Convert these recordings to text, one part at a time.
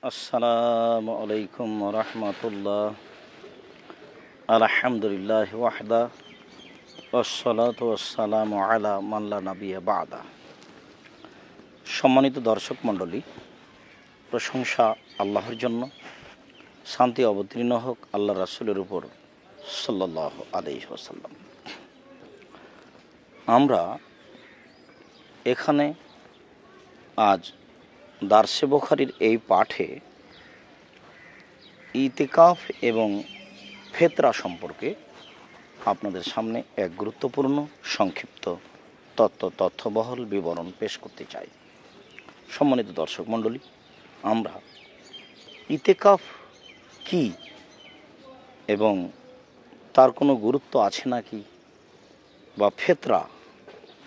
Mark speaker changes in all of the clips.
Speaker 1: আসসালামু আলাইকুম রহমতুল্লাহ। আলহামদুলিল্লাহ ওয়াহদা ওয়াসসালাতু ওয়াসসালামু আলা মান লা নাবিয়্যা বা'দা। সম্মানিত দর্শক মণ্ডলী, প্রশংসা আল্লাহর জন্য, শান্তি অবতীর্ণ হোক আল্লাহ রাসূলের উপর সাল্লাল্লাহু আলাইহি ওয়াসাল্লাম। আমরা এখানে আজ দারসে বুখারীর এই পাঠে ইতিকাফ এবং ফেতরা সম্পর্কে আপনাদের সামনে এক গুরুত্বপূর্ণ সংক্ষিপ্ত তথ্যবহল বিবরণ পেশ করতে চাই। সম্মানিত দর্শক মণ্ডলী, আমরা ইতিকাফ কি এবং তার কোনো গুরুত্ব আছে নাকি, বা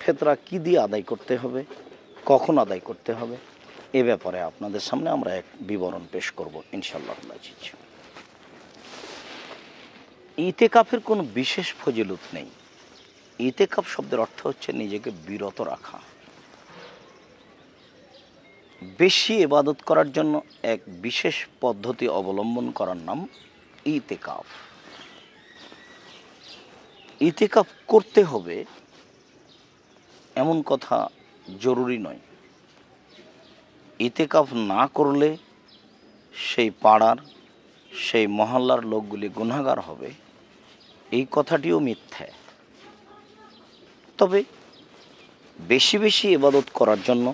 Speaker 1: ফেতরা কি দিয়ে আদায় করতে হবে, কখন আদায় করতে হবে, এ ব্যাপারে আপনাদের সামনে আমরা এক বিবরণ পেশ করব ইনশাআল্লাহ আজিজ। ইতিকাফের কোনো বিশেষ ফজিলত নেই। ইতিকাফ শব্দের অর্থ হচ্ছে নিজেকে বিরত রাখা, বেশি ইবাদত করার জন্য এক বিশেষ পদ্ধতি অবলম্বন করার নাম ইতিকাফ। ইতিকাফ করতে হবে এমন কথা জরুরি নয়। ইতিকাফ না করলে সেই পাড়ার, সেই মহল্লার লোকগুলি গুনাহগার হবে, এই কথাটিও মিথ্যা। তবে বেশি বেশি ইবাদত করার জন্য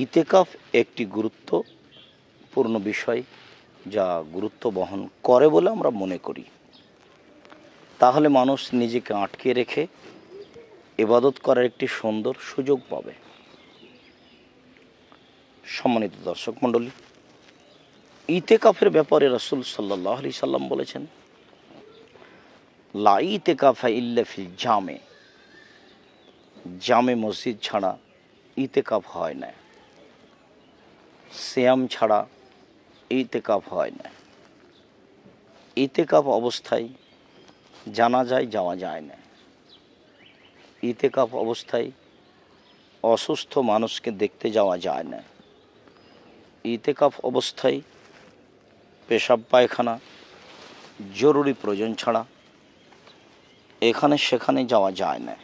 Speaker 1: ইতিকাফ একটি গুরুত্বপূর্ণ বিষয়, যা গুরুত্ব বহন করে বলে আমরা মনে করি। তাহলে মানুষ নিজেকে আটকে রেখে ইবাদত করার একটি সুন্দর সুযোগ পাবে। সম্মানিত দর্শক মণ্ডলী, ইতিকাফের ব্যাপারে রাসূল সাল্লাল্লাহু আলাইহি সাল্লাম বলেছেন, লা ইতিকাফা ইল্লা ফিল জামে মসজিদ ছাড়া ইতিকাফ হয় না, সিয়াম ছাড়া ইতিকাফ হয় না, ইতিকাফ অবস্থায় জানাজায় যাওয়া যায় না, ইতিকাফ অবস্থায় অসুস্থ মানুষকে দেখতে যাওয়া যায় না, ইতিকাফ অবস্থায় পেশাব পায়খানা জরুরি প্রয়োজন ছাড়া এখানে সেখানে যাওয়া যায় না।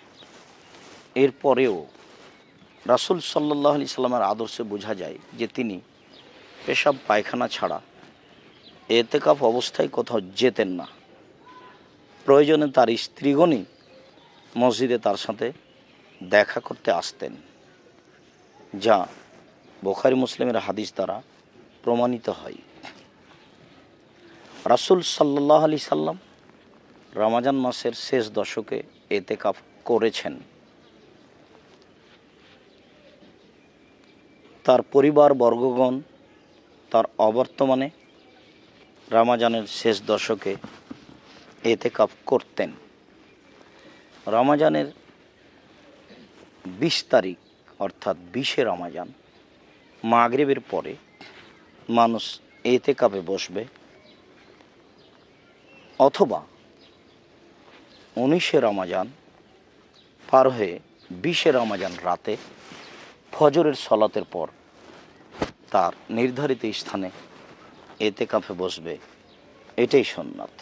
Speaker 1: এরপরেও রাসূল সাল্লাল্লাহু আলাইহি সাল্লামের আদর্শে বোঝা যায় যে তিনি পেশাব পায়খানা ছাড়া ইতিকাফ অবস্থায় কোথাও যেতেন না। প্রয়োজনে তার স্ত্রীগণই মসজিদে তার সাথে দেখা করতে আসতেন, যা বুখারী মুসলিমের হাদিস দ্বারা প্রমাণিত হয়। রাসূল সাল্লাল্লাহু আলাইহি সাল্লাম রমজান মাসের শেষ দশকে ইতিকাফ করেছেন। তার পরিবার বর্গগণ তার অবর্তমানে রমজানের শেষ দশকে ইতিকাফ করতেন। রমজানের 20 তারিখ অর্থাৎ 20শে রমজান মাগরিবের পরে মানুষ ইতিকাফে বসবে, অথবা 19শে রমজান পার হয়ে 20শে রমজান রাতে ফজরের সলাতের পর তার নির্ধারিত স্থানে ইতিকাফে বসবে। এটাই সুন্নাত।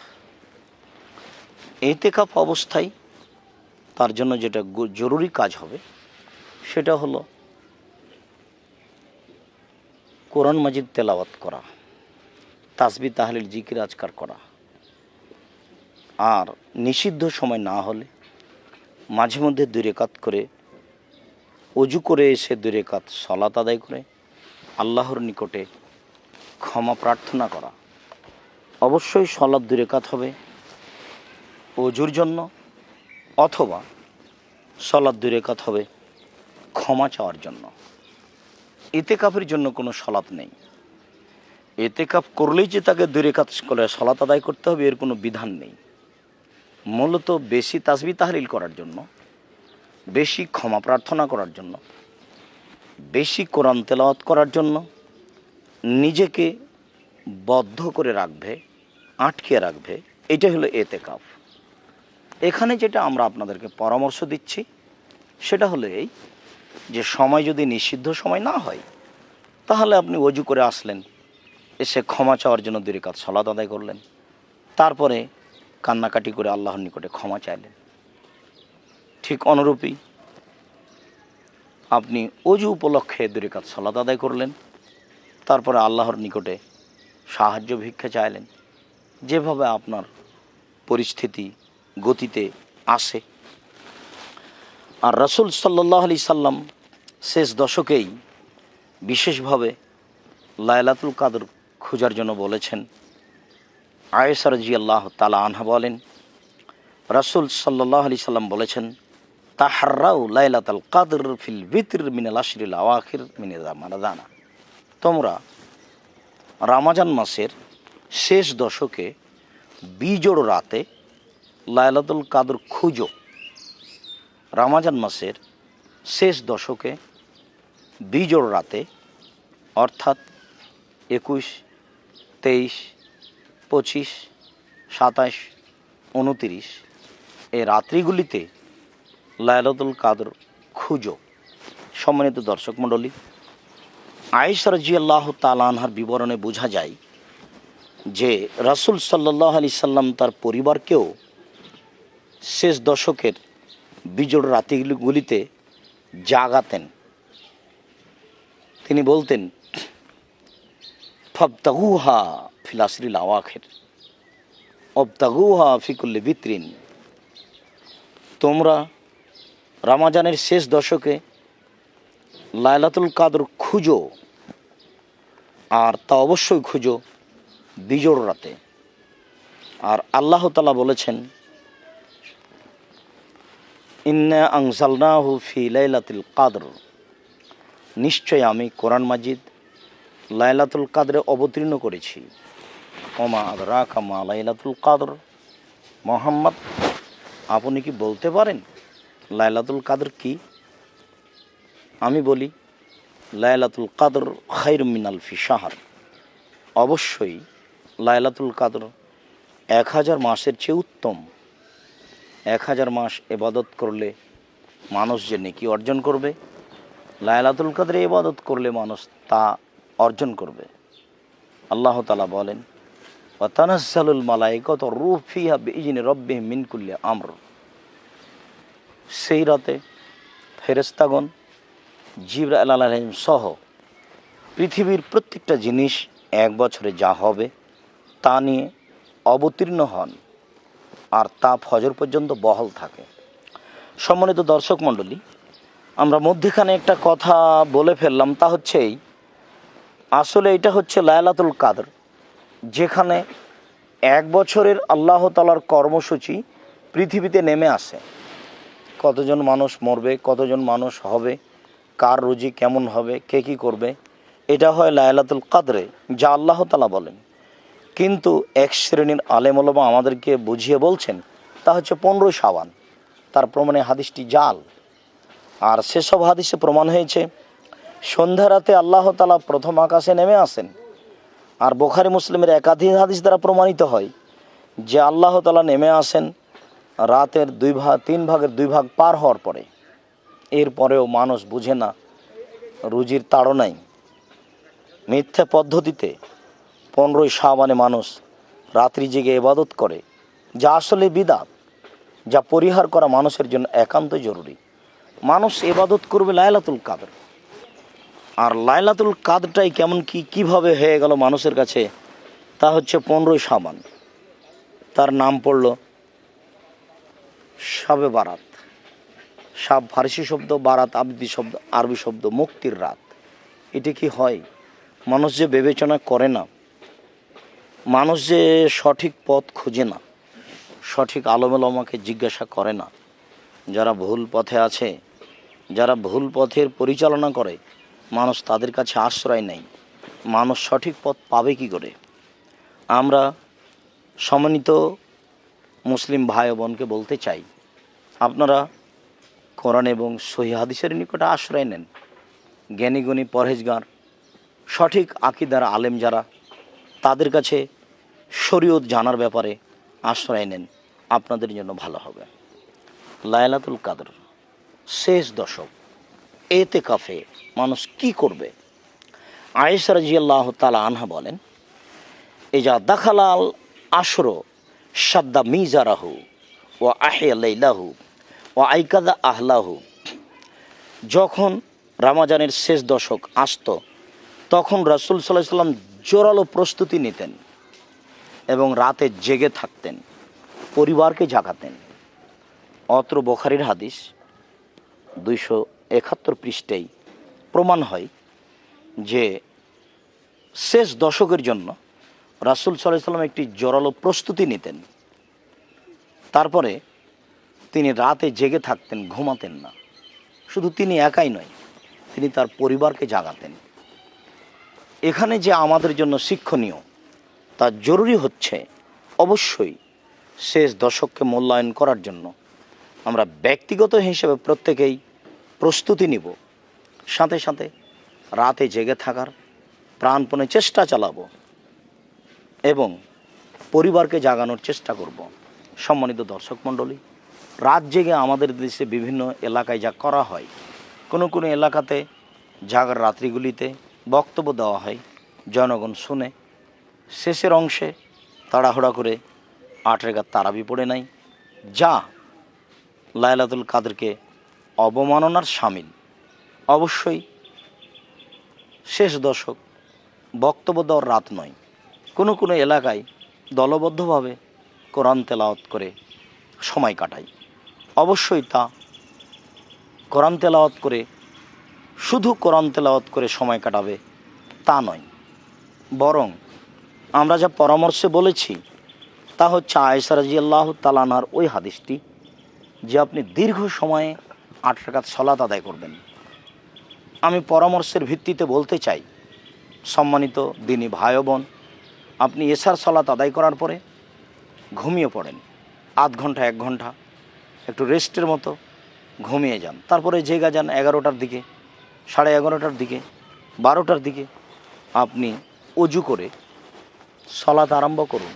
Speaker 1: ইতিকাফ অবস্থায় তার জন্য যেটা জরুরি কাজ হবে সেটা হলো কোরআন মাজিদ তেলাওয়াত করা, তাসবিহ তাহলিল জিকির আজকার করা, আর নিষিদ্ধ সময় না হলে মাঝে মধ্যে 2 রাকাত করে ওযু করে এসে 2 রাকাত সালাত আদায় করে আল্লাহর নিকটে ক্ষমা প্রার্থনা করা। অবশ্যই সালাত 2 রাকাত হবে ওযুর জন্য, অথবা সালাত 2 রাকাত হবে ক্ষমা চাওয়ার জন্য। ইতিকাফের জন্য কোনো সালাত নেই। ইতিকাফ করলেই যে তাকে 2 রাকাত করে সালাত আদায় করতে হবে এর কোনো বিধান নেই। মূলত বেশি তাসবিহ তাহলিল করার জন্য, বেশি ক্ষমা প্রার্থনা করার জন্য, বেশি কোরআন তেলাওয়াত করার জন্য নিজেকে বদ্ধ করে রাখবে, আটকে রাখবে। এটা হলো ইতিকাফ। এখানে যেটা আমরা আপনাদেরকে পরামর্শ দিচ্ছি সেটা হলো এই যে সময় যদি নিষিদ্ধ সময় না হয় তাহলে আপনি ওযু করে আসলেন, এসে ক্ষমা চাওয়ার জন্য 2 রাকাত সালাত আদায় করলেন, তারপরে কান্নাকাটি করে আল্লাহর নিকটে ক্ষমা চাইলেন। ঠিক অনুরূপই আপনি অজু উপলক্ষে 2 রাকাত সালাত আদায় করলেন, তারপরে আল্লাহর নিকটে সাহায্য ভিক্ষা চাইলেন, যেভাবে আপনার পরিস্থিতি গতিতে আসে। আর রাসূল সাল্লাল্লাহু আলাইহি সাল্লাম শেষ দশকেই বিশেষভাবে লাইলাতুল কদর খোঁজার জন্য বলেছেন। আয়েশা রাদিয়াল্লাহু তাআলা আনহা বলেন, রাসূল সাল্লাল্লাহু আলাইহি সাল্লাম বলেছেন, তাহাররাউ লাইলাতুল কদর ফিল বিতর মিনাল আশরিল আওয়াখির মিন রমাদানা। তোমরা রমজান মাসের শেষ দশকে বিজোড় রাতে লাইলাতুল কদর খুঁজো। রমজান মাসের শেষ দশকে বিজোড় রাতে, অর্থাৎ 21, 23, 25, 27, 29 এই রাত্রিগুলিতে লাইলাতুল কদর খুঁজো। সম্মানিত দর্শক মণ্ডলী, আয়েশা রাদিয়াল্লাহু তাআলা আনহার বিবরণে বোঝা যায় যে রাসূল সাল্লাল্লাহু আলাইহি সাল্লাম তার পরিবারকেও শেষ দশকের বিজোড় রাতিগুলিতে জাগাতেন। তিনি বলতেন, ফাবতাগুহা ফিল আশরিল আওয়াখির ওয়াবতাগুহা ফি কুল্লি বিতরিন। তোমরা রমজানের শেষ দশকে লাইলাতুল কদর খুঁজো, আর তা অবশ্যই খুঁজো বিজোড় রাতে। আর আল্লাহ তাআলা বলেছেন, ইন্না আনজালনাহু ফি লাইলাতুল কদর, নিশ্চয় আমি কোরআন মাজিদ লাইলাতুল কদরে অবতীর্ণ করেছি। ওমা আদরাকা মা লাইলাতুল কদর, মুহাম্মদ আপনি কি বলতে পারেন লাইলাতুল কদর কি? আমি বলি, লাইলাতুল কদর খায়রুম মিন আলফি শাহর, অবশ্যই লাইলাতুল কদর 1000 মাসের চেয়ে উত্তম। 1000 মাস ইবাদত করলে মানুষ যে নেকি অর্জন করবে, লাইলাতুল কদরে ইবাদত করলে মানুষ তা অর্জন করবে। আল্লাহ তাআলা বলেন, ওয়া তানাজ্জালুল মালায়েকাতু রূহ ফিহা বিইজনি রাব্বিহিম মিন কুল্লি আমর। সেই রাতে ফেরেশতাগণ জিবরাইল আলাইহিস সহ পৃথিবীর প্রত্যেকটা জিনিস 1 বছরে যা হবে তা নিয়ে অবতীর্ণ হন, আর তা ফজর পর্যন্ত বহাল থাকে। সম্মানিত দর্শক মণ্ডলী, আমরা মধ্যখানে একটা কথা বলে ফেললাম, তা হচ্ছে এই, আসলে এটা হচ্ছে লাইলাতুল কদর, যেখানে 1 বছরের আল্লাহ তাআলার কর্মসূচি পৃথিবীতে নেমে আসে। কতজন মানুষ মরবে, কতজন মানুষ হবে, কার রুজি কেমন হবে, কে কী করবে, এটা হয় লাইলাতুল কদরে, যা আল্লাহ তাআলা বলেন। কিন্তু এক শ্রেণীর আলেম ওলামা আমাদেরকে বুঝিয়ে বলছেন তা হচ্ছে 15 শাবান। তার প্রমাণে হাদিসটি জাল। আর সেসব হাদিসে প্রমাণ হয়েছে সন্ধ্যা রাতে আল্লাহ তাআলা প্রথম আকাশে নেমে আসেন। আর বুখারী মুসলিমের একাধিক হাদিস দ্বারা প্রমাণিত হয় যে আল্লাহ তাআলা নেমে আসেন রাতের 3 ভাগের 2 ভাগ পার হওয়ার পরে। এরপরেও মানুষ বুঝে না, রুজির তাড়নায় মিথ্যা পদ্ধতিতে 15 শাবানে মানুষ রাত্রি জেগে ইবাদত করে, যা আসলে বিদআত, যা পরিহার করা মানুষের জন্য একান্ত জরুরি। মানুষ ইবাদত করবে লাইলাতুল কদর। আর লাইলাতুল কদরটাই কেমন কিভাবে হয়ে গেল মানুষের কাছে, তা হচ্ছে 15 শাবান। তার নাম পড়ল শবে বারাত। শাব ফার্সি শব্দ, বারাত আরবি শব্দ, মুক্তির রাত। এটা কি হয়? মানুষ যে বিবেচনা করে না, মানুষ যে সঠিক পথ খুঁজে না, সঠিক আলেম ওলামাকে জিজ্ঞাসা করে না, যারা ভুল পথে আছে, যারা ভুল পথের পরিচালনা করে, মানুষ তাদের কাছে আশ্রয় নেই। মানুষ সঠিক পথ পাবে কি করে? আমরা সম্মানিত মুসলিম ভাই বোনকে বলতে চাই, আপনারা কোরআন এবং সহিহ হাদিসের নিকটে আশ্রয় নেন। জ্ঞানীগুণী পরহেজগার সঠিক আকীদার আলেম যারা, তাদের কাছে শরীয়ত জানার ব্যাপারে আশ্রয় নেন, আপনাদের জন্য ভালো হবে। লাইলাতুল কদর শেষ দশক, এতেকাফে মানুষ কি করবে? আয়েশা রাদিয়াল্লাহু তাআলা আনহা বলেন, এজা দাখালাল আশর সাদ্দা মিজারাহু ও আহিয়া লাইলাহু ও আইকাদা আহলাহু। যখন রমজানের শেষ দশক আসত তখন রাসূল সাল্লাল্লাহু আলাইহি সাল্লাম জোরালো প্রস্তুতি নিতেন এবং রাতে জেগে থাকতেন, পরিবারকে জাগাতেন। অত্র বুখারীর হাদিস 271 পৃষ্ঠায় প্রমাণ হয় যে শেষ দশকের জন্য রাসূল সাল্লাল্লাহু আলাইহি সাল্লাম একটি জোরালো প্রস্তুতি নিতেন। তারপরে তিনি রাতে জেগে থাকতেন, ঘুমাতেন না। শুধু তিনি একাই নয়, তিনি তার পরিবারকে জাগাতেন। এখানে যে আমাদের জন্য শিক্ষণীয় তা জরুরি হচ্ছে অবশ্যই শেষ দশককে মূল্যায়ন করার জন্য আমরা ব্যক্তিগত হিসেবে প্রত্যেকেই প্রস্তুতি নিব, সাথে সাথে রাতে জেগে থাকার প্রাণপণে চেষ্টা চালাবো এবং পরিবারকে জাগানোর চেষ্টা করব। সম্মানিত দর্শক মণ্ডলী, রাত জেগে আমাদের দেশে বিভিন্ন এলাকায় যা করা হয়, কোনো কোনো এলাকাতে জাগার রাত্রিগুলিতে বক্তব্য দেওয়া হয়, জনগণ শুনে শেষের অংশে তাড়াহুড়া করে 8 রাকাত তারাবি পড়ে নাই, যা লাইলাতুল কাদরকে অবমাননার শামিল। অবশ্যই শেষ দশক বক্তব্য দেওয়ার রাত নয়। কোনো কোনো এলাকায় দলবদ্ধভাবে কোরআন তেলাওয়াত করে সময় কাটায়। অবশ্যই তা কোরআন তেলাওয়াত করে শুধু কোরআন তেলাওয়াত করে সময় কাটাবে তা নয়, বরং আমরা যা পরামর্শে বলেছি তা হচ্ছে আয়েশা রাদিয়াল্লাহু তাআলা আনহার ওই হাদিসটি যে আপনি দীর্ঘ সময়ে 8 রাকাত সালাত আদায় করবেন। আমি পরামর্শের ভিত্তিতে বলতে চাই, সম্মানিত দিনী ভাই বোন, আপনি এশার সালাত আদায় করার পরে ঘুমিয়ে পড়েন, 0.5 ঘন্টা 1 ঘন্টা একটু রেস্টের মতো ঘুমিয়ে যান। তারপরে জেগে যান 11টার দিকে, 11:30টার দিকে, 12টার দিকে আপনি অজু করে সালাত আরম্ভ করুন।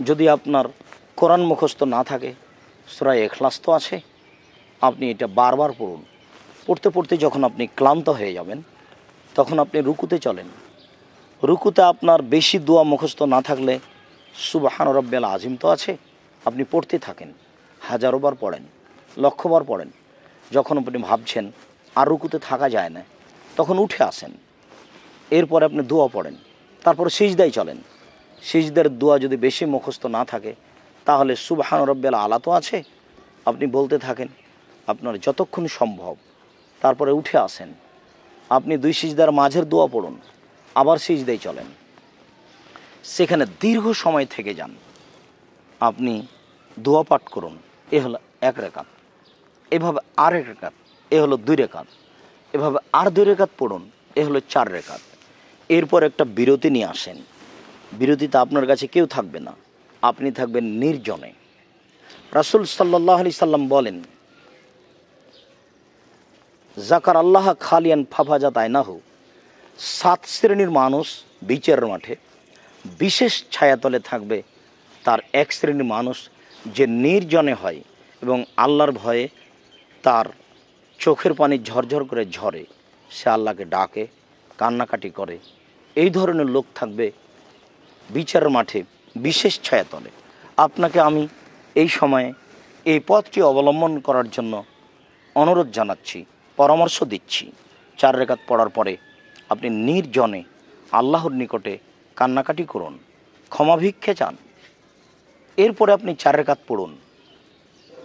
Speaker 1: যদি আপনার কোরআন মুখস্থ না থাকে, সূরা ইখলাস তো আছে, আপনি এটা বারবার পড়ুন। পড়তে পড়তে যখন আপনি ক্লান্ত হয়ে যাবেন তখন আপনি রুকুতে চলেন। রুকুতে আপনার বেশি দোয়া মুখস্থ না থাকলে সুবহান রাব্বিয়াল আযীম তো আছে, আপনি পড়তে থাকেন, 1000 বার পড়েন, 1,000 বার পড়েন। যখন আপনি ভাবছেন আর রুকুতে থাকা যায় না তখন উঠে আসেন, এরপরে আপনি দোয়া পড়েন, তারপর সিজদায় চলেন। সিজদার দোয়া যদি বেশি মুখস্থ না থাকে তাহলে সুবহান রাব্বিয়াল আলা তো আছে, আপনি বলতে থাকেন আপনার যতক্ষণ সম্ভব। তারপরে উঠে আসেন, আপনি 2 সিজদার মাঝের দোয়া পড়ুন, আবার সিজদায় চলেন, সেখানে দীর্ঘ সময় থেকে যান। আপনি দোয়া পাঠ করুন, এ হলো 1 রাকাত, এভাবে আর 1 রাকাত, এ হলো 2 রাকাত, এভাবে আর 2 রাকাত পড়ুন, এ হলো 4 রাকাত। এরপর একটা বিরতি নিয়ে আসেন। বিরতিতে আপনার কাছে কেউ থাকবে না, আপনি থাকবেন নির্জনে। রাসূল সাল্লাল্লাহু আলাইহি সাল্লাম বলেন, জাকার আল্লাহ খালিয়ান ফাফাজাত আয়নাহু। 7 শ্রেণীর মানুষ বিচারের মাঠে বিশেষ ছায়াতলে থাকবে। তার 1 শ্রেণীর মানুষ যে নির্জনে হয় এবং আল্লাহর ভয়ে তার চোখের পানি ঝরঝর করে ঝরে, সে আল্লাহকে ডাকে, কান্নাকাটি করে। এই ধরনের লোক থাকবে বিচারের মাঠে বিশেষ ছায়াতলে। আপনাকে আমি এই সময়ে এই পথটি অবলম্বন করার জন্য অনুরোধ জানাচ্ছি, পরামর্শ দিচ্ছি। 4 রাকাত পড়ার পরে আপনি নির্জনে আল্লাহর নিকটে কান্নাকাটি করুন, ক্ষমা ভিক্ষে চান। এরপরে আপনি 4 রাকাত পড়ুন,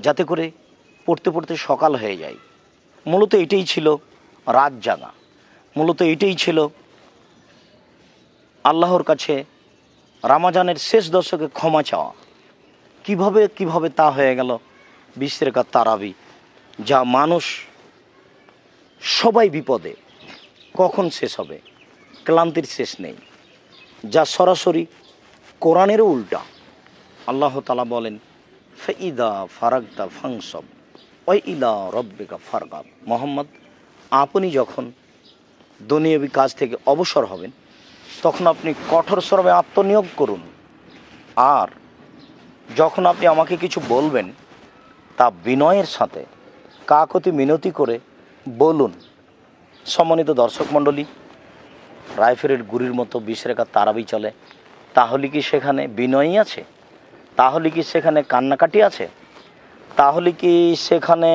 Speaker 1: যাতে করে পড়তে পড়তে সকাল হয়ে যায়। মূলত এটাই ছিল রাত জাগা, মূলত এটাই ছিল আল্লাহর কাছে রমজানের শেষ দশকে ক্ষমা চাওয়া। কিভাবে তা হয়ে গেল 20 রাকাত তারাবি, যা মানুষ সবাই বিপদে, কখন শেষ হবে ক্লান্তির শেষ নেই, যা সরাসরি কোরআনেরও উল্টা। আল্লাহ তাআলা বলেন, ফাইদা ফারাগতা ফাংসব ওয়া ইলা রাব্বিকা ফারগাব। মোহাম্মদ, আপনি যখন দুনিয়াবি কাজ থেকে অবসর হবেন তখন আপনি কঠোর শ্রমে আত্মনিয়োগ করুন, আর যখন আপনি আমাকে কিছু বলবেন তা বিনয়ের সাথে কাকুতি মিনতি করে বলুন। সম্মানিত দর্শক মণ্ডলী, রাইফেলের গুড়ির মতো 20 রেখাত তারাবি চলে, তাহলে কি সেখানে বিনয়ী আছে? তাহলে কি সেখানে কান্নাকাটি আছে? তাহলে কি সেখানে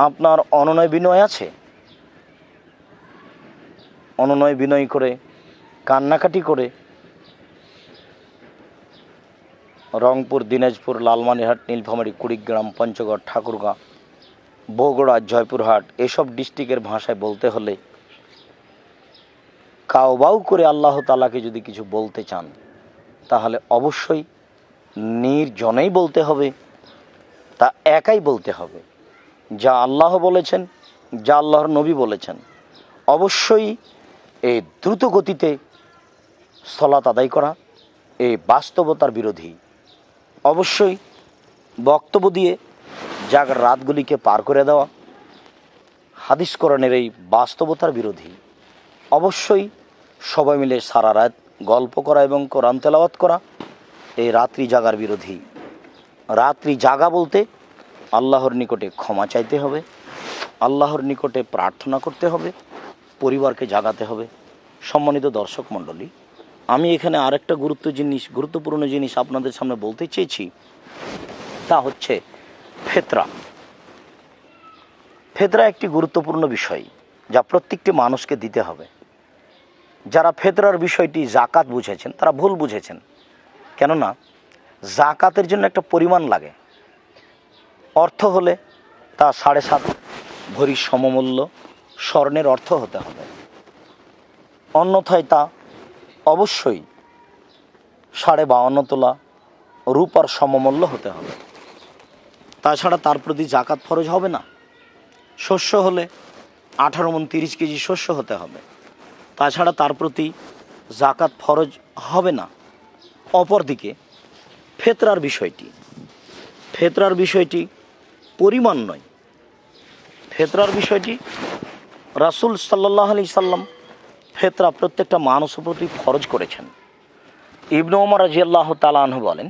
Speaker 1: আপনার অনুনয় বিনয় আছে? অনুনয় বিনয় করে, কান্নাকাটি করে রংপুর, দিনাজপুর, লালমনিরহাট, নীলফামারী, কুড়িগ্রাম, পঞ্চগড়, ঠাকুরগাঁ, বগুড়া, জয়পুরহাট এসব ডিস্ট্রিক্টের ভাষায় বলতে হলে কাউবাউ করে আল্লাহ তাআলাকে যদি কিছু বলতে চান তাহলে অবশ্যই নির্জনেই বলতে হবে, তা একাই বলতে হবে। যা আল্লাহ বলেছেন, যা আল্লাহর নবী বলেছেন, অবশ্যই এই দ্রুত গতিতে সালাত আদায় করা এই বাস্তবতার বিরোধী। অবশ্যই বক্তব্য দিয়ে জাগার রাতগুলিকে পার করে দেওয়া হাদিস কোরআনের এই বাস্তবতার বিরোধী। অবশ্যই সবাই মিলে সারা রাত গল্প করা এবং কোরআন তেলাওয়াত করা এই রাত্রি জাগার বিরোধী। রাত্রি জাগা বলতে আল্লাহর নিকটে ক্ষমা চাইতে হবে, আল্লাহর নিকটে প্রার্থনা করতে হবে, পরিবারকে জাগাতে হবে। সম্মানিত দর্শক মণ্ডলী, আমি এখানে আরেকটা গুরুত্বপূর্ণ জিনিস আপনাদের সামনে বলতে চেয়েছি, তা হচ্ছে ফিতরা। ফিতরা একটি গুরুত্বপূর্ণ বিষয় যা প্রত্যেকটি মানুষকে দিতে হবে। যারা ফিতরার বিষয়টি জাকাত বুঝেছেন তারা ভুল বুঝেছেন। কেননা জাকাতের জন্য একটা পরিমাণ লাগে, অর্থ হলে তা 7.5 ভরি সমমূল্য স্বর্ণের অর্থ হতে হবে, অন্যথায় তা অবশ্যই 52.5 তোলা রূপার সমমূল্য হতে হবে। তাছাড়া তার প্রতি জাকাত ফরজ হবে না। শস্য হলে 18 মণ 30 কেজি শস্য হতে হবে, তাছাড়া তার প্রতি জাকাত ফরজ হবে না। অপরদিকে ফিতরার বিষয়টি পরিমাণ নয়, ফিতরার বিষয়টি রাসূল সাল্লাল্লাহু আলাইহি সাল্লাম ফিতরা প্রত্যেকটা মানুষের প্রতি ফরজ করেছেন। ইবনে ওমর রাদিয়াল্লাহু তাআলা আনহু বলেন,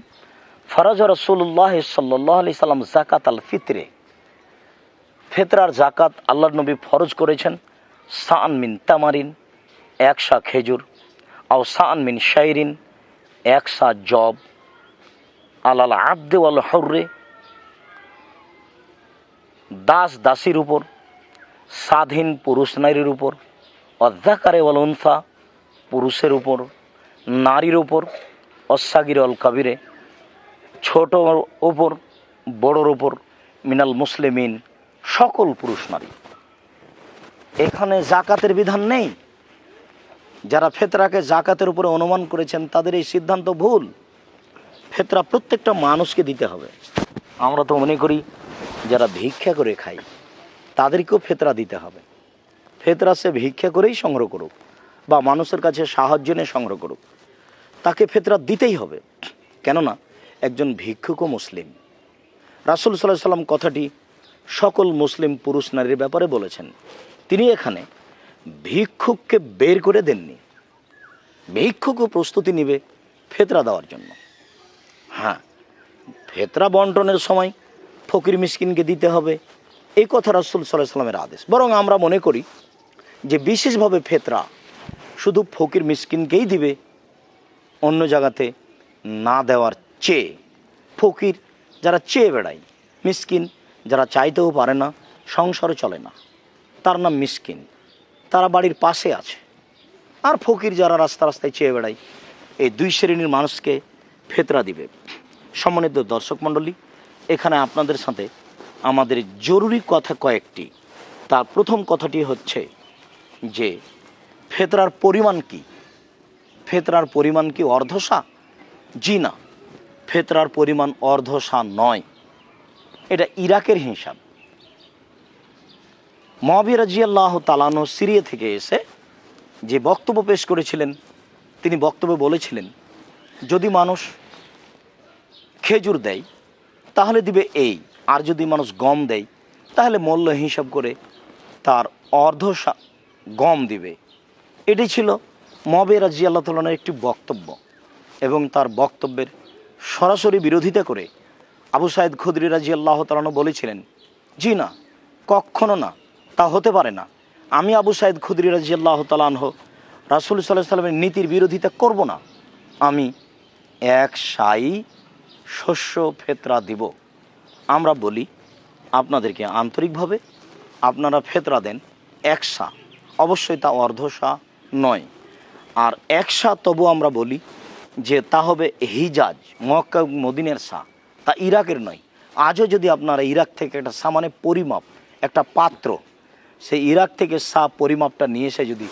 Speaker 1: ফরজ রাসূলুল্লাহ সাল্লাল্লাহু আলাইহি সাল্লাম যাকাত আল ফিতরে, ফিতরার জাকাত আল্লাহর নবী ফরজ করেছেন সান মিন তামারিন, 1 সা খেজুর, আও সান মিন শাইরিন, 1 সা জব, আলাল আবদে ওয়াল হুররে, দাস দাসীর উপর, স্বাধীন পুরুষ নারীর উপর, অযাকারে ওয়াল উনসা, পুরুষের উপর, নারীর উপর, অসাগির অল কাবিরে, ছোটর উপর, বড়র উপর, মিনাল মুসলিমিন, সকল পুরুষ নারী। এখানে জাকাতের বিধান নেই। যারা ফিতরাকে জাকাতের উপরে অনুমান করেছেন তাদের এই সিদ্ধান্ত ভুল। ফিতরা প্রত্যেকটা মানুষকে দিতে হবে। আমরা তো মনে করি যারা ভিক্ষা করে খায় তাদেরকেও ফিতরা দিতে হবে। ফিতরা সে ভিক্ষা করেই সংগ্রহ করুক বা মানুষের কাছে সাহায্য নিয়ে সংগ্রহ করুক, তাকে ফিতরা দিতেই হবে। কেননা একজন ভিক্ষুকও মুসলিম। রাসূল সাল্লাল্লাহু আলাইহি সাল্লাম কথাটি সকল মুসলিম পুরুষ নারীর ব্যাপারে বলেছেন। তিনি এখানে ভিক্ষুককে বের করে দেননি। ভিক্ষুকও প্রস্তুতি নেবে ফিতরা দেওয়ার জন্য। হ্যাঁ, ফিতরা বন্টনের সময় ফকির মিসকিনকে দিতে হবে, এই কথা রাসূল সাল্লাল্লাহু আলাইহি সাল্লামের আদেশ। বরং আমরা মনে করি যে বিশেষভাবে ফিতরা শুধু ফকির মিসকিনকেই দিবে, অন্য জায়গাতে না দেওয়ার চেয়ে। ফকির যারা চেয়ে বেড়ায়, মিসকিন যারা চাইতেও পারে না, সংসারও চলে না, তার নাম মিসকিন, তারা বাড়ির পাশে আছে। আর ফকির যারা রাস্তা রাস্তায় চেয়ে বেড়ায়, এই 2 শ্রেণীর মানুষকে ফিতরা দিবে। সম্মানিত দর্শক মণ্ডলী, এখানে আপনাদের সাথে আমাদের জরুরি কথা কয়েকটি। তার প্রথম কথাটি হচ্ছে যে ফিতরার পরিমাণ কি? ফিতরার পরিমাণ কি অর্ধশা? জি না, ফিতরার পরিমাণ অর্ধশা নয়, এটা ইরাকের হিসাব। মুআবিয়া রাদিয়াল্লাহু তাআলা আনহু সিরিয়া থেকে এসে যে বক্তব্য পেশ করেছিলেন, তিনি বক্তব্যে বলেছিলেন যদি মানুষ খেজুর দেয় তাহলে দিবে এই, আর যদি মানুষ গম দেয় তাহলে মূল্য হিসাব করে তার অর্ধশা গম দিবে। এটি ছিল মুআবিয়া রাদিয়াল্লাহু তাআলার একটি বক্তব্য, এবং তার বক্তব্যের সরাসরি বিরোধিতা করে আবু সাঈদ খুদরি রাদিয়াল্লাহু তাআলা বলেছিলেন, জি না, কখনো না, তা হতে পারে না। আমি আবু সাঈদ খুদরি রাদিয়াল্লাহু তাআলা রাসূল সাল্লাল্লাহু আলাইহি সাল্লামের নীতির বিরোধিতা করব না, আমি এক সাই শস্য ফেতরা দিব। আমরা বলি আপনাদেরকে আন্তরিকভাবে আপনারা ফেতরা দেন এক সা, অবশ্যই তা অর্ধ সা নয়। আর এক সা তবু আমরা বলি যে তা হবে হিজাজ, মক্কা মদিনের সা, তা ইরাকের নয়। আজও যদি আপনারা ইরাক থেকে একটা সা মানে পরিমাপ, একটা পাত্র, সেই ইরাক থেকে সা পরিমাপটা নিয়ে এসে যদি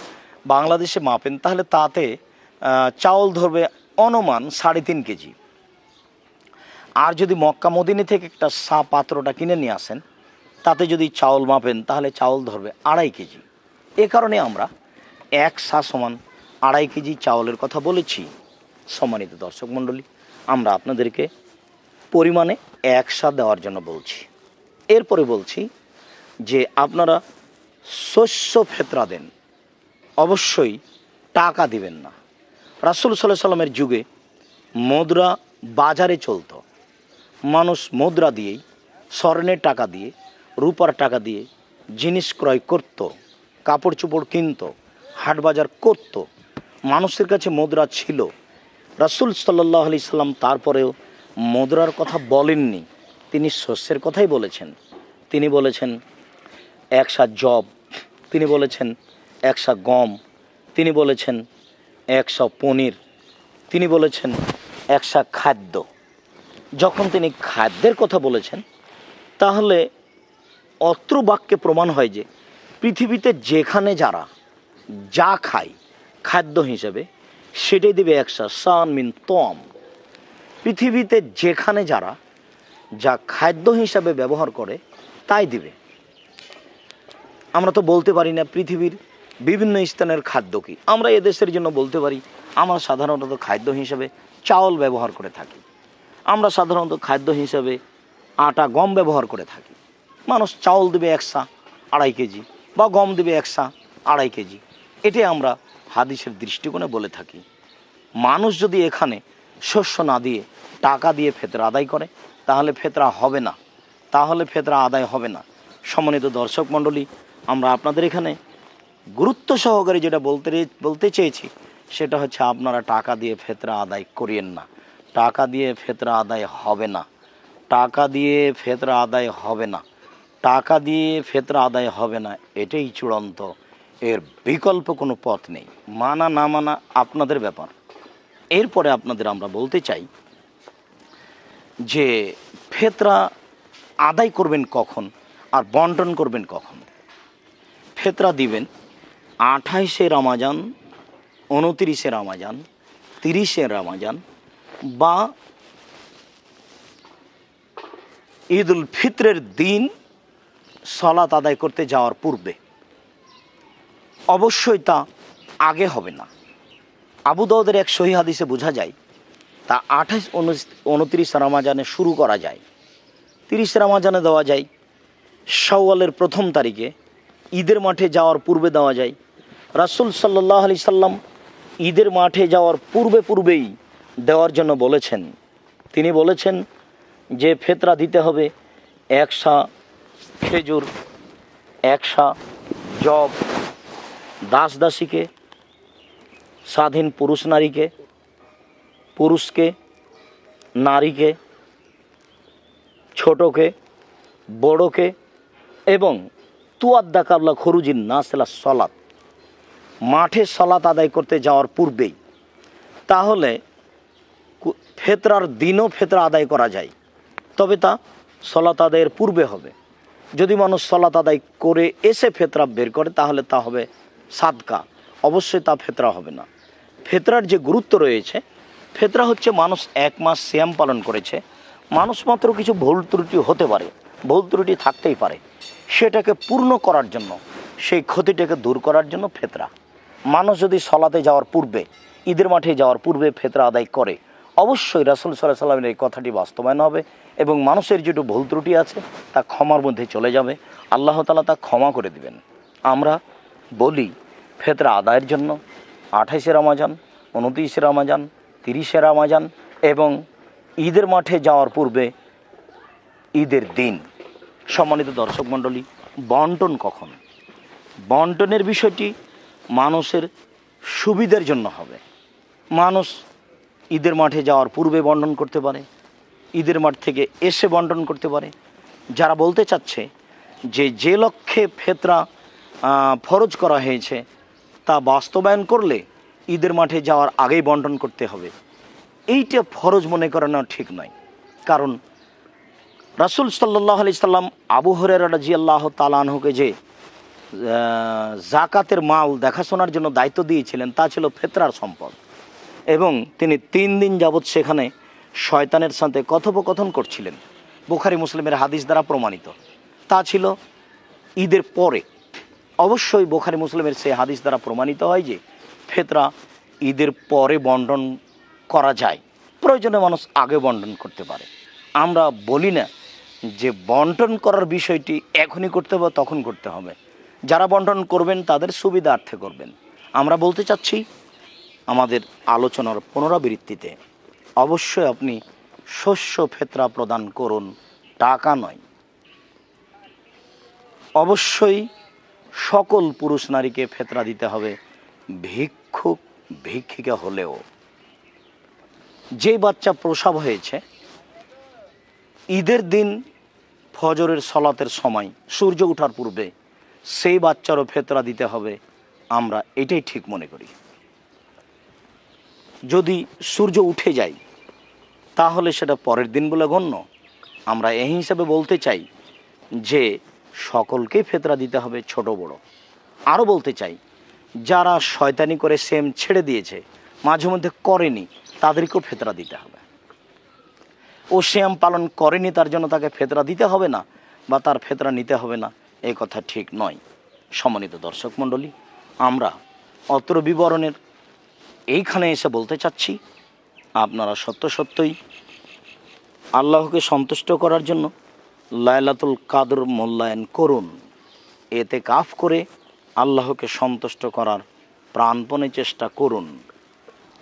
Speaker 1: বাংলাদেশে মাপেন তাহলে তাতে চাউল ধরবে অনুমান 3.5 কেজি। আর যদি মক্কা মদিনা থেকে একটা সা পাত্রটা কিনে নিয়ে আসেন তাতে যদি চাউল মাপেন তাহলে চাউল ধরবে 2.5 কেজি। এ কারণে আমরা এক সা সমান 2.5 কেজি চাউলের কথা বলেছি। সম্মানিত দর্শক মণ্ডলী, আমরা আপনাদেরকে পরিমাণে এক সা দেওয়ার জন্য বলছি। এরপরে বলছি যে আপনারা শস্য ফেতরা দেন, অবশ্যই টাকা দিবেন না। রাসূল সাল্লাল্লাহু আলাইহি সাল্লামের যুগে মুদ্রা বাজারে চলতো, মানুষ মুদ্রা দিয়েই, স্বর্ণের টাকা দিয়ে, রূপার টাকা দিয়ে জিনিস ক্রয় করত, কাপড় চোপড় কিনত, হাট বাজার করত, মানুষের কাছে মুদ্রা ছিল। রাসূল সাল্লাল্লাহু আলাইহি সাল্লাম তারপরেও মুদ্রার কথা বলেননি, তিনি শস্যের কথাই বলেছেন। তিনি বলেছেন এক সা জব, তিনি বলেছেন এক সা গম, তিনি বলেছেন এক সা পনির, তিনি বলেছেন এক সা খাদ্য। যখন তিনি খাদ্যের কথা বলেছেন তাহলে অত্র বাক্যে প্রমাণ হয় যে পৃথিবীতে যেখানে যারা যা খায় খাদ্য হিসেবে সেটাই দেবে এক সা সান মিন তম। পৃথিবীতে যেখানে যারা যা খাদ্য হিসাবে ব্যবহার করে তাই দিবে। আমরা তো বলতে পারি না পৃথিবীর বিভিন্ন স্থানের খাদ্য কি, আমরা এদেশের জন্য বলতে পারি আমরা সাধারণত খাদ্য হিসেবে চাউল ব্যবহার করে থাকি, আমরা সাধারণত খাদ্য হিসেবে আটা গম ব্যবহার করে থাকি। মানুষ চাউল দেবে এক সা 2.5 কেজি বা গম দেবে এক সা 2.5 কেজি, এটাই আমরা হাদিসের দৃষ্টিকোণে বলে থাকি। মানুষ যদি এখানে শস্য না দিয়ে টাকা দিয়ে ফেতরা আদায় করে তাহলে ফেতরা হবে না, তাহলে ফেতরা আদায় হবে না। সম্মানিত দর্শক মণ্ডলী, আমরা আপনাদের এখানে গুরুত্ব সহকারে যেটা বলতে চেয়েছি সেটা হচ্ছে আপনারা টাকা দিয়ে ফেতরা আদায় করিয়েন না, টাকা দিয়ে ফেতরা আদায় হবে না, টাকা দিয়ে ফেতরা আদায় হবে না, টাকা দিয়ে ফেতরা আদায় হবে না, এটাই চূড়ান্ত, এর বিকল্প কোনো পথ নেই। মানা না মানা আপনাদের ব্যাপার। এরপরে আপনাদের আমরা বলতে চাই যে ফেতরা আদায় করবেন কখন আর বন্টন করবেন কখন। ফেতরা দিবেন 28শে রমাজান, 29শে রমাজান, 30শে রমাজান বা ঈদ উল ফিতরের দিন সালাত আদায় করতে যাওয়ার পূর্বে। অবশ্যই তা আগে হবে না। আবু দাউদের এক সহিহ হাদিসে বোঝা যায় তা 28, 29 রমাজানে শুরু করা যায়, 30 রমাজানে দেওয়া যায়, শাওয়ালের প্রথম তারিখে ঈদের মাঠে যাওয়ার পূর্বে দেওয়া যায়। রাসূল সাল্লাল্লাহু আলাইহি সাল্লাম ঈদের মাঠে যাওয়ার পূর্বেই দেওয়ার জন্য বলেছেন। তিনি বলেছেন যে ফেতরা দিতে হবে এক সা খেজুর, এক সা জব, দাস দাসীকে, স্বাধীন পুরুষ নারীকে, পুরুষকে, নারীকে, ছোটকে, বড়কে, এবং তুয়াদ্দা কাবলা খরুজিন নাসেলা সলাত, মাঠে সলাত আদায় করতে যাওয়ার পূর্বেই। তাহলে ফেতরার দিনও ফেতরা আদায় করা যায়, তবে তা সলাত আদায়ের পূর্বে হবে। যদি মানুষ সলাত আদায় করে এসে ফেতরা বের করে তাহলে তা হবে সাদকা, অবশ্যই তা ফেতরা হবে না। ফেতরার যে গুরুত্ব রয়েছে, ফেতরা হচ্ছে মানুষ 1 মাস সিয়াম পালন করেছে, মানুষ মাত্র কিছু ভুল ত্রুটি হতে পারে, ভুল ত্রুটি থাকতেই পারে, সেটাকে পূর্ণ করার জন্য, সেই ক্ষতিটাকে দূর করার জন্য ফেতরা। মানুষ যদি সলাতে যাওয়ার পূর্বে, ঈদের মাঠে যাওয়ার পূর্বে ফেতরা আদায় করে, অবশ্যই রাসূল সাল্লাল্লাহু আলাইহি সাল্লামের এই কথাটি বাস্তবায়ন হবে এবং মানুষের যেটু ভুল ত্রুটি আছে তা ক্ষমার মধ্যে চলে যাবে, আল্লাহ তাআলা তা ক্ষমা করে দিবেন। আমরা বলি ফেতরা আদায়ের জন্য 28শে রমাজান, 29শে রমাজান, 30শে রমাজান এবং ঈদের মাঠে যাওয়ার পূর্বে ঈদের দিন। সম্মানিত দর্শক মণ্ডলী, বন্টন কখন? বন্টনের বিষয়টি মানুষের সুবিধার জন্য হবে। মানুষ ঈদের মাঠে যাওয়ার পূর্বে বন্টন করতে পারে, ঈদের মাঠ থেকে এসে বন্টন করতে পারে। যারা বলতে চাচ্ছে যে লক্ষ্যে ফিতরা ফরজ করা হয়েছে তা বাস্তবায়ন করলে ঈদের মাঠে যাওয়ার আগেই বন্টন করতে হবে, এইটা ফরজ মনে করানো ঠিক নয়। কারণ রাসূল সাল্লাল্লাহু আলাইহি সাল্লাম আবু হুরায়রা রাদিয়াল্লাহু তাআলা আনহুকে যে জাকাতের মাল দেখাশোনার জন্য দায়িত্ব দিয়েছিলেন তা ছিল ফিতরার সম্পদ, এবং তিনি 3 দিন যাবৎ সেখানে শয়তানের সাথে কথোপকথন করছিলেন। বুখারী মুসলিমের হাদিস দ্বারা প্রমাণিত। তা ছিল ঈদের পরে। অবশ্যই বুখারী মুসলিমের সেই হাদিস দ্বারা প্রমাণিত হয় যে ফিতরা ঈদের পরে বন্টন করা যায়, প্রয়োজনে মানুষ আগে বন্টন করতে পারে। আমরা বলি না যে বন্টন করার বিষয়টি এখনই করতে হবে, তখন করতে হবে। যারা বন্টন করবেন তাদের সুবিধার্থে করবেন। আমরা বলতে চাচ্ছি আমাদের আলোচনার পুনরাবৃত্তিতে অবশ্যই আপনি শস্য ফিতরা প্রদান করুন, টাকা নয়। অবশ্যই সকল পুরুষ নারীকে ফিতরা দিতে হবে, ভিক্ষুক ভিক্ষিকা হলেও। যে বাচ্চা প্রসব হয়েছে ঈদের দিন ফজরের সলাতের সময় সূর্য ওঠার পূর্বে, সেই বাচ্চারও ফিতরা দিতে হবে। আমরা এটাই ঠিক মনে করি। যদি সূর্য উঠে যায় তাহলে সেটা পরের দিন বলে গণ্য। আমরা এই হিসাবে বলতে চাই যে সকলকেই ফিতরা দিতে হবে, ছোট বড়। আরও বলতে চাই যারা শয়তানি করে সেম ছেড়ে দিয়েছে, মাঝে মধ্যে করেনি, তাদেরকেও ফিতরা দিতে হবে। ও সিয়াম পালন করেনি তার জন্য তাকে ফিতরা দিতে হবে না বা তার ফিতরা নিতে হবে না, এই কথা ঠিক নয়। সম্মানিত দর্শক মণ্ডলী, আমরা অত্র বিবরণের এইখানে এসে বলতে চাচ্ছি আপনারা সত্যই আল্লাহকে সন্তুষ্ট করার জন্য লাইলাতুল কদর মূল্যায়ন করুন। এতে কাফ করে আল্লাহকে সন্তুষ্ট করার প্রাণপণে চেষ্টা করুন।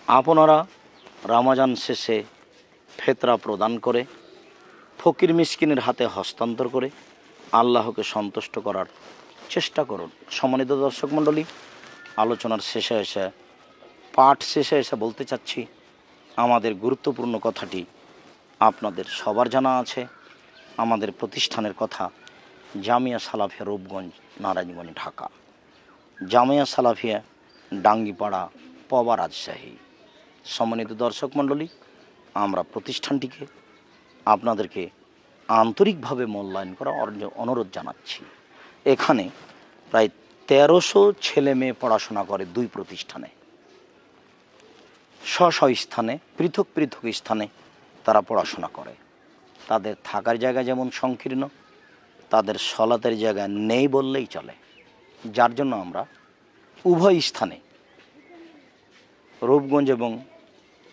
Speaker 1: আপনারা রমজান শেষে ফিতরা প্রদান করে ফকির মিসকিনের হাতে হস্তান্তর করে আল্লাহকে সন্তুষ্ট করার চেষ্টা করুন। সম্মানিত দর্শক মণ্ডলী, আলোচনার শেষে এসে পাঠ শেষে এসে বলতে চাচ্ছি আমাদের গুরুত্বপূর্ণ কথাটি আপনাদের সবার জানা আছে। আমাদের প্রতিষ্ঠানের কথা জামিয়া সালাফিয়া রূপগঞ্জ, নারায়ণগঞ্জ, ঢাকা। জামিয়া সালাফিয়া ডাঙ্গিপাড়া, পবা, রাজশাহী। সম্মানিত দর্শক মণ্ডলী, আমরা প্রতিষ্ঠানটিকে আপনাদেরকে আন্তরিকভাবে মূল্যায়ন করা অনুরোধ জানাচ্ছি। এখানে প্রায় 1300 ছেলে মেয়ে পড়াশোনা করে 2 প্রতিষ্ঠানে, স্ব স্থানে, পৃথক পৃথক স্থানে তারা পড়াশোনা করে। তাদের থাকার জায়গা যেমন সংকীর্ণ, তাদের সলাতের জায়গা নেই বললেই চলে। যার জন্য আমরা উভয় স্থানে রূপগঞ্জ এবং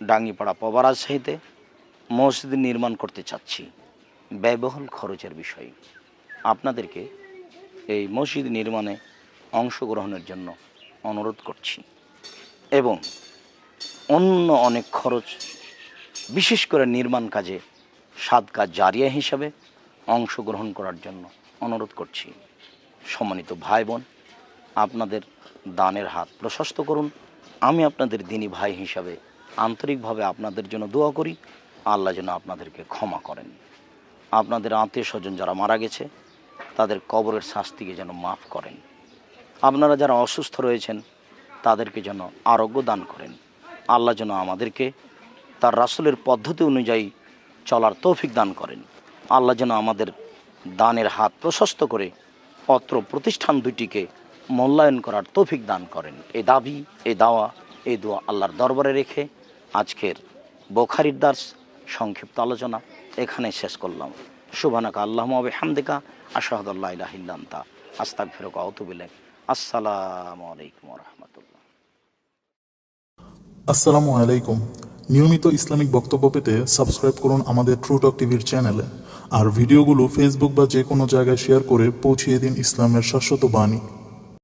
Speaker 1: ডাঙ্গিপাড়া, পবা, রাজশাহীতে মসজিদ নির্মাণ করতে চাচ্ছি। ব্যয়বহুল খরচের বিষয়। আপনাদেরকে এই মসজিদ নির্মাণে অংশগ্রহণের জন্য অনুরোধ করছি এবং অন্য অনেক খরচ, বিশেষ করে নির্মাণ কাজে সাদকা জারিয়া হিসাবে অংশগ্রহণ করার জন্য অনুরোধ করছি। সম্মানিত ভাই বোন, আপনাদের দানের হাত প্রশস্ত করুন। আমি আপনাদের দিনী ভাই হিসাবে আন্তরিকভাবে আপনাদের জন্য দোয়া করি। আল্লাহ যেন আপনাদেরকে ক্ষমা করেন। আপনাদের আত্মীয় স্বজন যারা মারা গেছে তাদের কবরের শাস্তিকে যেন মাফ করেন। আপনারা যারা অসুস্থ রয়েছেন তাদেরকে যেন আরোগ্য দান করেন। আল্লাহ যেন আমাদেরকে তার রাসূলের পদ্ধতি অনুযায়ী চলার তৌফিক দান করেন। আল্লাহ যেন আমাদের দানের হাত প্রশস্ত করে অত্র প্রতিষ্ঠান দুটিকে মূল্যায়ন করার তৌফিক দান করেন। এই দাবি, এই দাওয়া, এই দোয়া আল্লাহর দরবারে রেখে আজকের বুখারীর দার্স সংক্ষিপ্ত আলোচনা এখানে শেষ করলাম। সুবহানাকা আল্লাহুম্মা ওয়া বিহামদিকা আশহাদু আল্লা ইলাহা ইল্লা আনতা আস্তাগফিরুকা ওয়া আতুবু ইলাইক। আসসালামু আলাইকুম ওয়া রাহমাতুল্লাহ।
Speaker 2: আসসালামু আলাইকুম। নিয়মিত ইসলামিক বক্তব্য পেতে সাবস্ক্রাইব করুন আমাদের ট্রু টক টিভির চ্যানেলে। আর ভিডিওগুলো ফেসবুক বা যে কোনো জায়গায় শেয়ার করে পৌঁছিয়ে দিন ইসলামের শাশ্বত বাণী।